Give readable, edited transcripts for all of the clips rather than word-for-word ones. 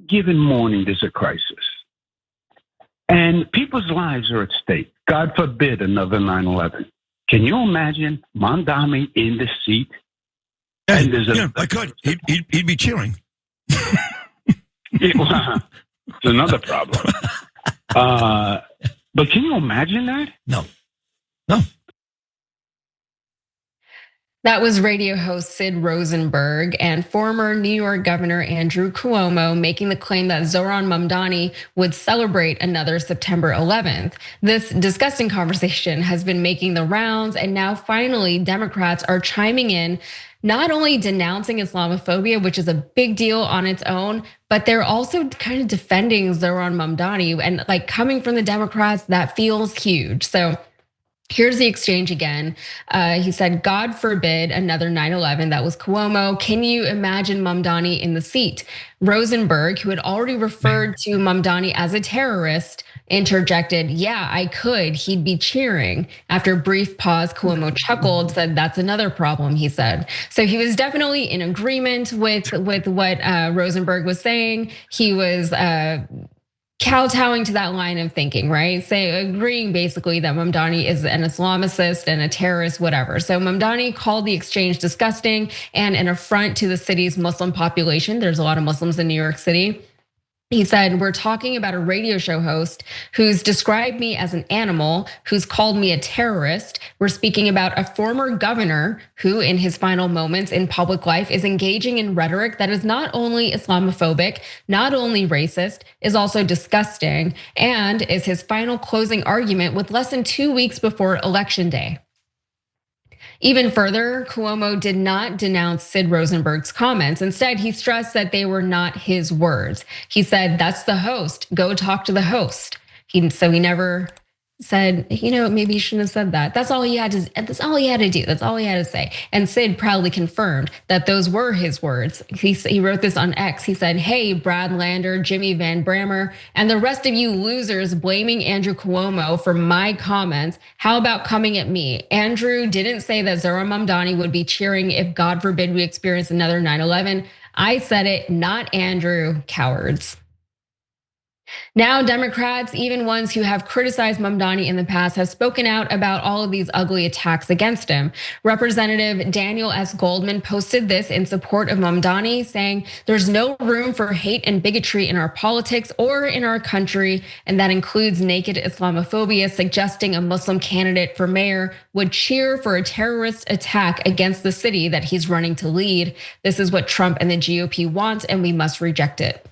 given morning, there's a crisis. And people's lives are at stake. God forbid another 9/11. Can you imagine Mamdani in the seat? Yeah, I could. He'd be cheering. It's another problem. But can you imagine that? No. That was radio host Sid Rosenberg and former New York Governor Andrew Cuomo making the claim that Zohran Mamdani would celebrate another September 11th. This disgusting conversation has been making the rounds, and now finally Democrats are chiming in, not only denouncing Islamophobia, which is a big deal on its own, but they're also kind of defending Zohran Mamdani. And like coming from the Democrats, that feels huge. So here's the exchange again. He said, God forbid another 9/11. That was Cuomo. Can you imagine Mamdani in the seat? Rosenberg, who had already referred to Mamdani as a terrorist, interjected, yeah, I could. He'd be cheering. After a brief pause, Cuomo chuckled, said, that's another problem, he said. So he was definitely in agreement with what Rosenberg was saying. He was kowtowing to that line of thinking, right? Agreeing basically that Mamdani is an Islamicist and a terrorist, whatever. So Mamdani called the exchange disgusting and an affront to the city's Muslim population. There's a lot of Muslims in New York City. He said, we're talking about a radio show host who's described me as an animal, who's called me a terrorist. We're speaking about a former governor who in his final moments in public life is engaging in rhetoric that is not only Islamophobic, not only racist, is also disgusting, and is his final closing argument with less than 2 weeks before Election Day. Even further, Cuomo did not denounce Sid Rosenberg's comments. Instead, he stressed that they were not his words. He said, that's the host, go talk to the host. So he never said, maybe he shouldn't have said that. That's all he had to do. That's all he had to say. And Sid proudly confirmed that those were his words. He wrote this on X. He said, hey, Brad Lander, Jimmy Van Brammer, and the rest of you losers blaming Andrew Cuomo for my comments. How about coming at me? Andrew didn't say that Zohran Mamdani would be cheering if God forbid we experience another 9/11. I said it, not Andrew, cowards. Now, Democrats, even ones who have criticized Mamdani in the past, have spoken out about all of these ugly attacks against him. Representative Daniel S. Goldman posted this in support of Mamdani, saying, there's no room for hate and bigotry in our politics or in our country, and that includes naked Islamophobia, suggesting a Muslim candidate for mayor would cheer for a terrorist attack against the city that he's running to lead. This is what Trump and the GOP want, and we must reject it.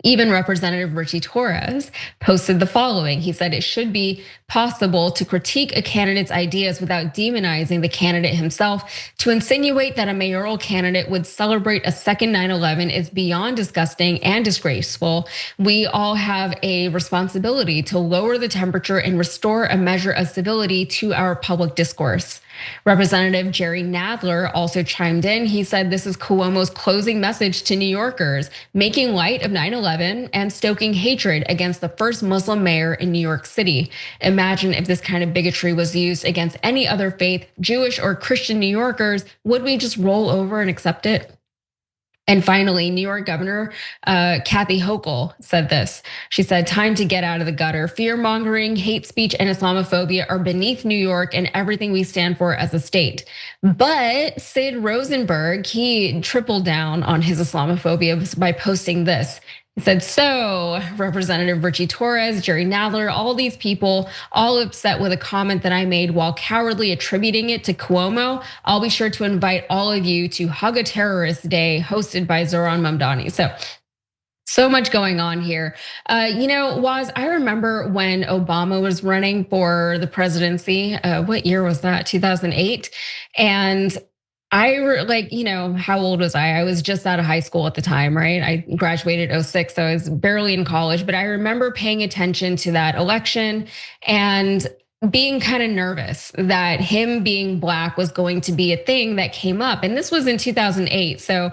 Even Representative Richie Torres posted the following. He said it should be possible to critique a candidate's ideas without demonizing the candidate himself. To insinuate that a mayoral candidate would celebrate a second 9/11 is beyond disgusting and disgraceful. We all have a responsibility to lower the temperature and restore a measure of civility to our public discourse. Representative Jerry Nadler also chimed in. He said this is Cuomo's closing message to New Yorkers, making light of 9/11 and stoking hatred against the first Muslim mayor in New York City. Imagine if this kind of bigotry was used against any other faith, Jewish or Christian New Yorkers, would we just roll over and accept it? And finally, New York Governor Kathy Hochul said this. She said, time to get out of the gutter. Fear-mongering, hate speech, and Islamophobia are beneath New York and everything we stand for as a state. But Sid Rosenberg, he tripled down on his Islamophobia by posting this. He said, so Representative Richie Torres, Jerry Nadler, all these people, all upset with a comment that I made while cowardly attributing it to Cuomo. I'll be sure to invite all of you to Hug a Terrorist Day hosted by Zohran Mamdani. So much going on here. Waz, I remember when Obama was running for the presidency. What year was that? 2008. And how old was I? I was just out of high school at the time, right? I graduated 06, so I was barely in college, but I remember paying attention to that election and being kind of nervous that him being Black was going to be a thing that came up. And this was in 2008. So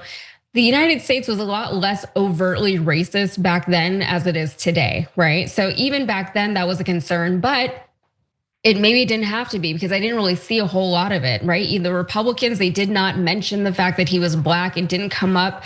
the United States was a lot less overtly racist back then as it is today, right? So even back then that was a concern, but It maybe didn't have to be, because I didn't really see a whole lot of it, right? The Republicans, they did not mention the fact that he was Black. It didn't come up.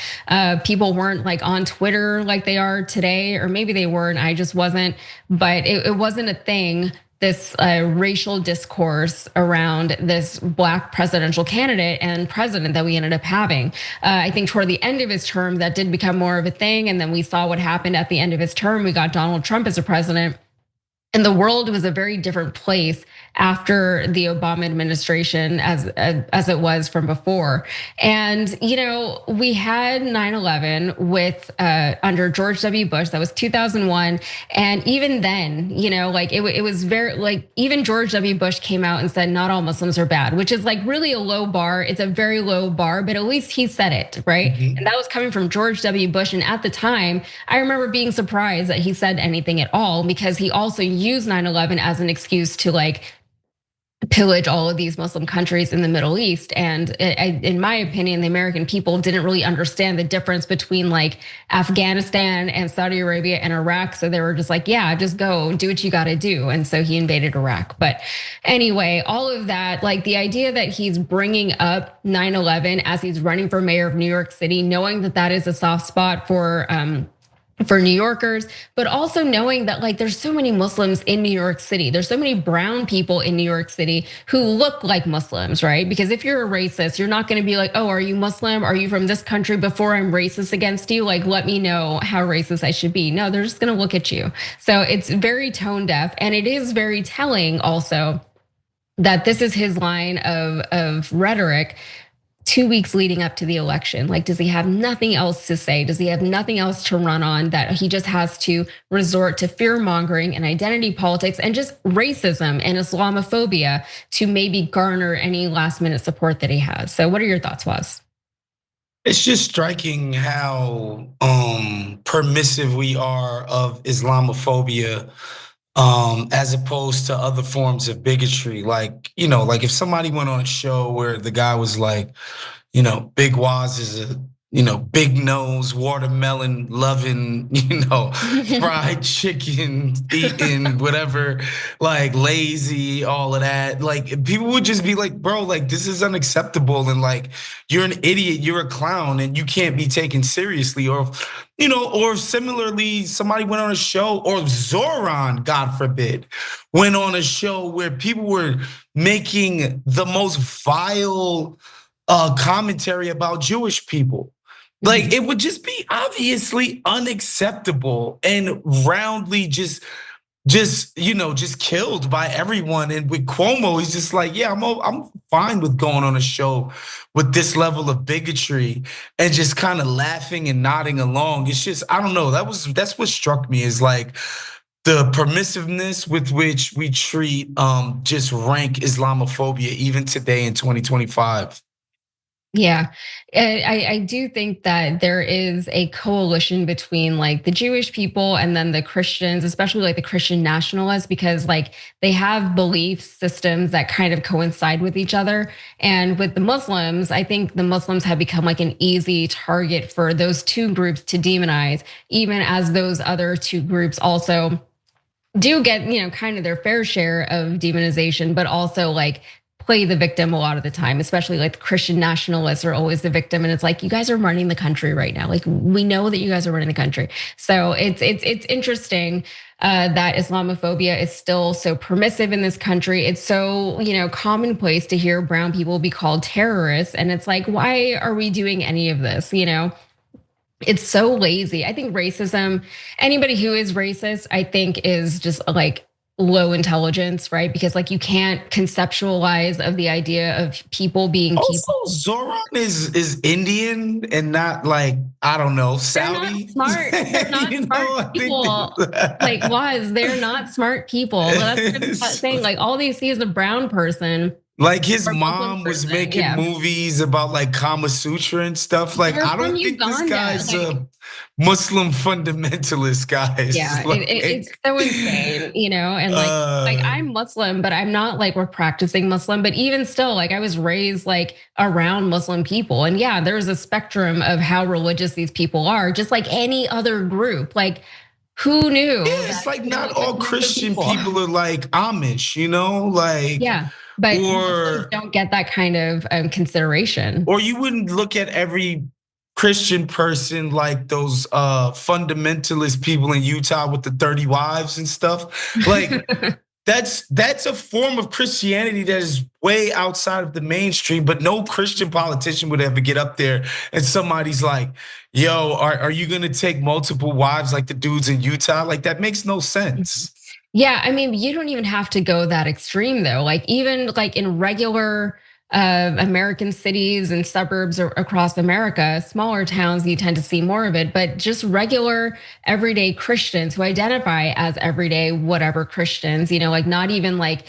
People weren't like on Twitter like they are today, or maybe they were and I just wasn't, but it wasn't a thing. This racial discourse around this Black presidential candidate and president that we ended up having. I think toward the end of his term, that did become more of a thing. And then we saw what happened at the end of his term. We got Donald Trump as a president. And the world was a very different place after the Obama administration as it was from before. And we had 9/11 with under George W. Bush. That was 2001. And even then, like it was very, like, even George W. Bush came out and said not all Muslims are bad, which is like really a low bar. It's a very low bar, but at least he said it, right? Mm-hmm. And that was coming from George W. Bush. And at the time, I remember being surprised that he said anything at all, because he also used 9/11 as an excuse to like pillage all of these Muslim countries in the Middle East. And in my opinion, the American people didn't really understand the difference between like Afghanistan and Saudi Arabia and Iraq. So they were just like, yeah, just go do what you got to do. And so he invaded Iraq. But anyway, all of that, like the idea that he's bringing up 9/11 as he's running for mayor of New York City, knowing that that is a soft spot for New Yorkers, but also knowing that like there's so many Muslims in New York City. There's so many brown people in New York City who look like Muslims, right? Because if you're a racist, you're not gonna be like, oh, are you Muslim? Are you from this country? Before I'm racist against you, like let me know how racist I should be. No, they're just gonna look at you. So it's very tone deaf, and it is very telling also that this is his line of rhetoric 2 weeks leading up to the election. Like, does he have nothing else to say? Does he have nothing else to run on, that he just has to resort to fear mongering and identity politics and just racism and Islamophobia to maybe garner any last minute support that he has? So what are your thoughts, Waz? It's just striking how permissive we are of Islamophobia, as opposed to other forms of bigotry. Like, like if somebody went on a show where the guy was like, Big Waz is a, big nose, watermelon loving, fried chicken eating, whatever, like lazy, all of that. Like people would just be like, bro, like this is unacceptable. And like, you're an idiot, you're a clown, and you can't be taken seriously. Or similarly, somebody went on a show, or Zohran, God forbid, went on a show where people were making the most vile commentary about Jewish people. Like it would just be obviously unacceptable and roundly just killed by everyone. And with Cuomo, he's just like, yeah, I'm fine with going on a show with this level of bigotry and just kind of laughing and nodding along. It's just, I don't know. That's what struck me, is like the permissiveness with which we treat just rank Islamophobia even today in 2025. Yeah, I do think that there is a coalition between like the Jewish people and then the Christians, especially like the Christian nationalists, because like they have belief systems that kind of coincide with each other. And with the Muslims, I think the Muslims have become like an easy target for those two groups to demonize, even as those other two groups also do get, kind of their fair share of demonization, but also like play the victim a lot of the time, especially like the Christian nationalists are always the victim. And it's like, you guys are running the country right now. Like we know that you guys are running the country. So it's interesting that Islamophobia is still so permissive in this country. It's so, commonplace to hear brown people be called terrorists. And it's like, why are we doing any of this? It's so lazy. I think racism, anybody who is racist, I think is just like low intelligence, right? Because like you can't conceptualize of the idea of people being also, people. Zohran is Indian and not like, I don't know, Saudi. They're not smart. They're not smart people. Like Waz, they're not smart people. That's what I'm saying. Like all they see is a brown person. Like his mom was making movies about like Kama Sutra and stuff. Like I don't think this guy's a Muslim fundamentalist, guys. Yeah, it's so insane, and like I'm Muslim, but I'm not like we're practicing Muslim. But even still, like I was raised like around Muslim people, and yeah, there's a spectrum of how religious these people are, just like any other group. Like Who knew? Yeah, it's like not all Christian people are like Amish, like but Muslims don't get that kind of consideration. Or you wouldn't look at every Christian person like those fundamentalist people in Utah with the 30 wives and stuff. Like that's a form of Christianity that is way outside of the mainstream, but no Christian politician would ever get up there and somebody's like, yo, are you gonna take multiple wives like the dudes in Utah? Like that makes no sense. Yeah, I mean, you don't even have to go that extreme though. Like even like in regular American cities and suburbs across America, smaller towns, you tend to see more of it, but just regular everyday Christians who identify as everyday whatever Christians, like not even like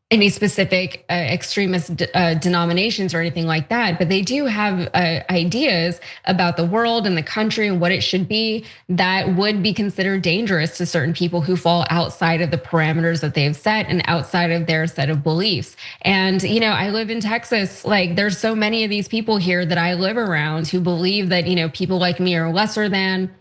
any specific extremist denominations or anything like that, but they do have ideas about the world and the country and what it should be that would be considered dangerous to certain people who fall outside of the parameters that they've set and outside of their set of beliefs. And I live in Texas. Like there's so many of these people here that I live around who believe that people like me are lesser than,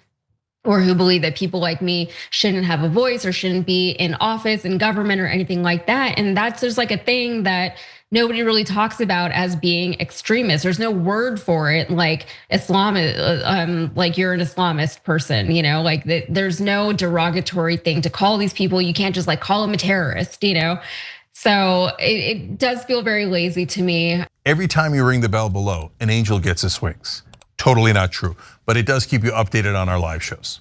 or who believe that people like me shouldn't have a voice or shouldn't be in office in government or anything like that. And that's just like a thing that nobody really talks about as being extremist. There's no word for it, like Islam, like you're an Islamist person, like there's no derogatory thing to call these people. You can't just like call them a terrorist, So it does feel very lazy to me. Every time you ring the bell below, an angel gets his wings. Totally not true, but it does keep you updated on our live shows.